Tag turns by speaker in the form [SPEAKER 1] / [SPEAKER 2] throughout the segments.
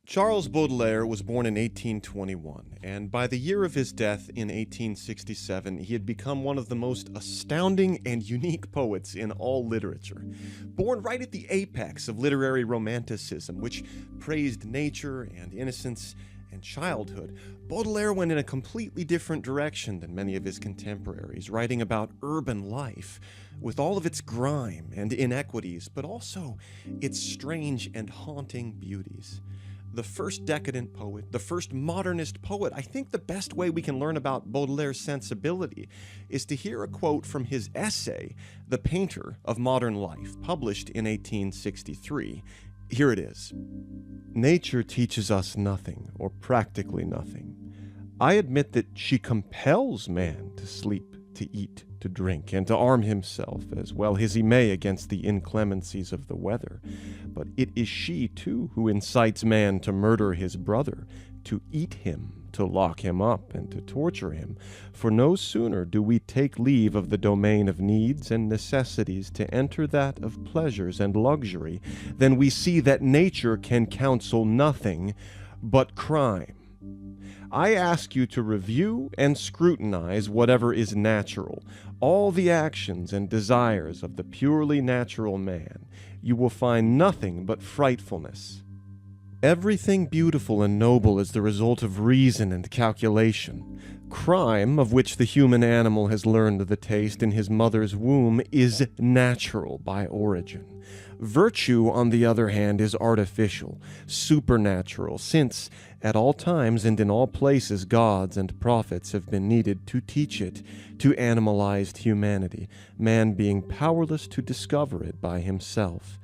[SPEAKER 1] Charles Baudelaire was born in 1821, and by the year of his death in 1867, he had become one of the most astounding and unique poets in all literature. Born right at the apex of literary romanticism, which praised nature and innocence and childhood, Baudelaire went in a completely different direction than many of his contemporaries, writing about urban life, with all of its grime and inequities, but also its strange and haunting beauties. The first decadent poet, the first modernist poet. I think the best way we can learn about Baudelaire's sensibility is to hear a quote from his essay, The Painter of Modern Life, published in 1863. Here it is. Nature teaches us nothing, or practically nothing. I admit that she compels man to sleep, to eat, to drink, and to arm himself as well as he may against the inclemencies of the weather. But it is she, too, who incites man to murder his brother, to eat him, to lock him up, and to torture him. For no sooner do we take leave of the domain of needs and necessities to enter that of pleasures and luxury, than we see that nature can counsel nothing but crime. I ask you to review and scrutinize whatever is natural, all the actions and desires of the purely natural man. You will find nothing but frightfulness. Everything beautiful and noble is the result of reason and calculation. Crime, of which the human animal has learned the taste in his mother's womb, is natural by origin. Virtue, on the other hand, is artificial, supernatural, since at all times and in all places gods and prophets have been needed to teach it to animalized humanity, man being powerless to discover it by himself.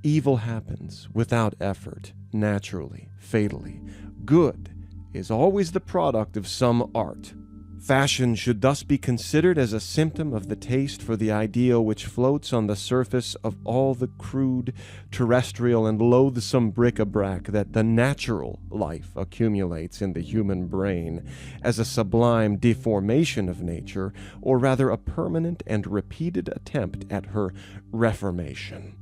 [SPEAKER 1] Evil happens without effort, naturally, fatally. Good is always the product of some art. Fashion should thus be considered as a symptom of the taste for the ideal which floats on the surface of all the crude, terrestrial, and loathsome bric-a-brac that the natural life accumulates in the human brain as a sublime deformation of nature, or rather a permanent and repeated attempt at her reformation.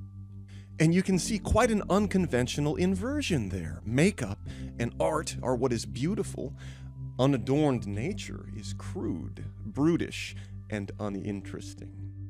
[SPEAKER 1] And you can see quite an unconventional inversion there. Makeup and art are what is beautiful. Unadorned nature is crude, brutish, and uninteresting.